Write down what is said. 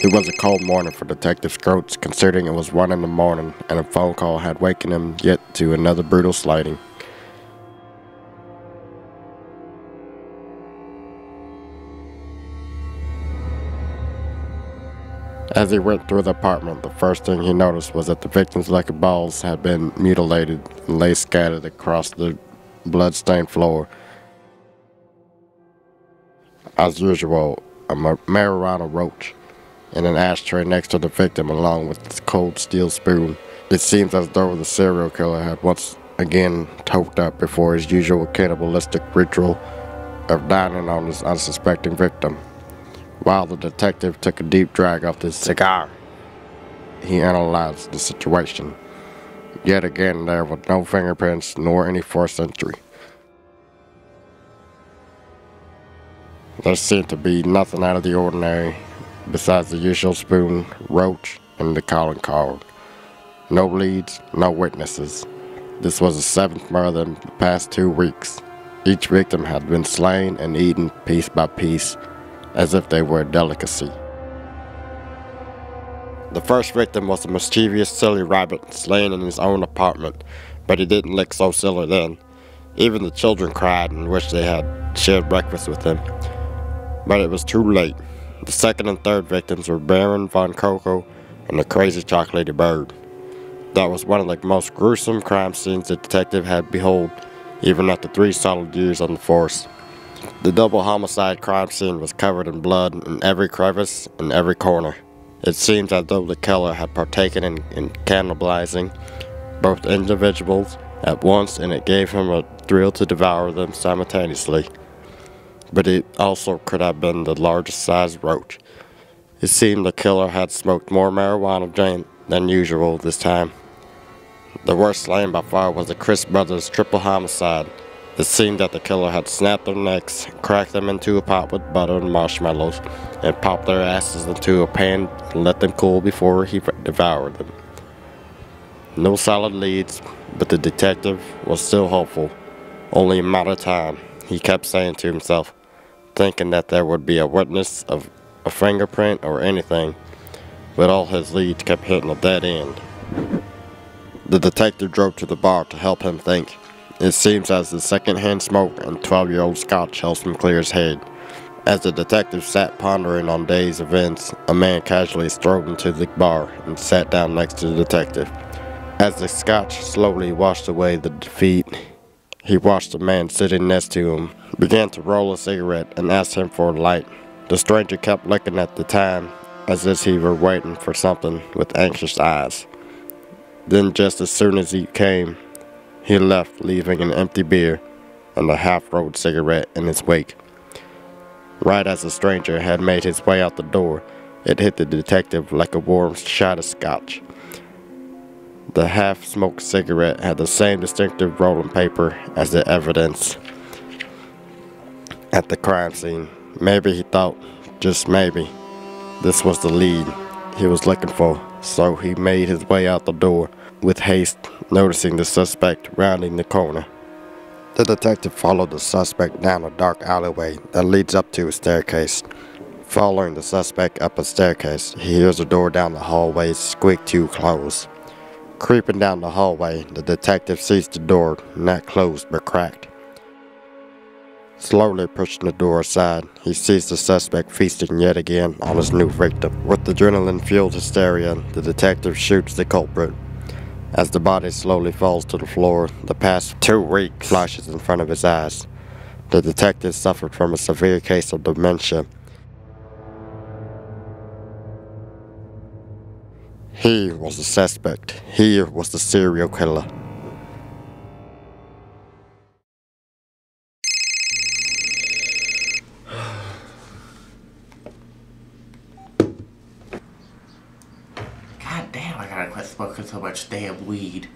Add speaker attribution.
Speaker 1: It was a cold morning for Detective Scrotz, considering it was 1 in the morning and a phone call had wakened him yet to another brutal slighting. As he went through the apartment, the first thing he noticed was that the victim's lucky balls had been mutilated and lay scattered across the blood-stained floor. As usual, a marijuana roach in an ashtray next to the victim along with its cold steel spoon. It seems as though the serial killer had once again toked up before his usual cannibalistic ritual of dining on his unsuspecting victim. While the detective took a deep drag of his cigar, he analyzed the situation. Yet again, there were no fingerprints nor any forced entry. There seemed to be nothing out of the ordinary besides the usual spoon, roach, and the calling card. No leads, no witnesses. This was the 7th murder in the past 2 weeks. Each victim had been slain and eaten piece by piece, as if they were a delicacy. The first victim was a mischievous, silly rabbit slain in his own apartment, but he didn't look so silly then. Even the children cried and wished they had shared breakfast with him. But it was too late. The second and third victims were Baron von Coco and the crazy chocolatey bird. That was one of the most gruesome crime scenes the detective had beheld, even after 3 solid years on the force. The double homicide crime scene was covered in blood in every crevice and every corner. It seemed as though the killer had partaken in cannibalizing both individuals at once, and it gave him a thrill to devour them simultaneously. But it also could have been the largest sized roach. It seemed the killer had smoked more marijuana than usual this time. The worst slain by far was the Chris brothers' triple homicide. It seemed that the killer had snapped their necks, cracked them into a pot with butter and marshmallows, and popped their asses into a pan and let them cool before he devoured them. No solid leads, but the detective was still hopeful. Only a matter of time, he kept saying to himself, thinking that there would be a witness of a fingerprint or anything, but all his leads kept hitting a dead end. The detective drove to the bar to help him think. It seems as the second-hand smoke and 12-year-old scotch helped him clear his head. As the detective sat pondering on day's events, a man casually strolled into the bar and sat down next to the detective. As the scotch slowly washed away the defeat, he watched the man sitting next to him, began to roll a cigarette, and asked him for a light. The stranger kept looking at the time as if he were waiting for something with anxious eyes. Then just as soon as he came, he left, leaving an empty beer and a half-rolled cigarette in his wake. Right as the stranger had made his way out the door, it hit the detective like a warm shot of scotch. The half-smoked cigarette had the same distinctive rolling paper as the evidence at the crime scene. Maybe he thought, just maybe, this was the lead he was looking for, so he made his way out the door with haste, noticing the suspect rounding the corner. The detective followed the suspect down a dark alleyway that leads up to a staircase. Following the suspect up a staircase, he hears a door down the hallway squeak to close. Creeping down the hallway, the detective sees the door, not closed but cracked. Slowly pushing the door aside, he sees the suspect feasting yet again on his new victim. With adrenaline-fueled hysteria, the detective shoots the culprit. As the body slowly falls to the floor, the past 2 weeks flashes in front of his eyes. The detective suffered from a severe case of dementia. He was the suspect. He was the serial killer.
Speaker 2: God damn, I gotta quit smoking so much damn weed.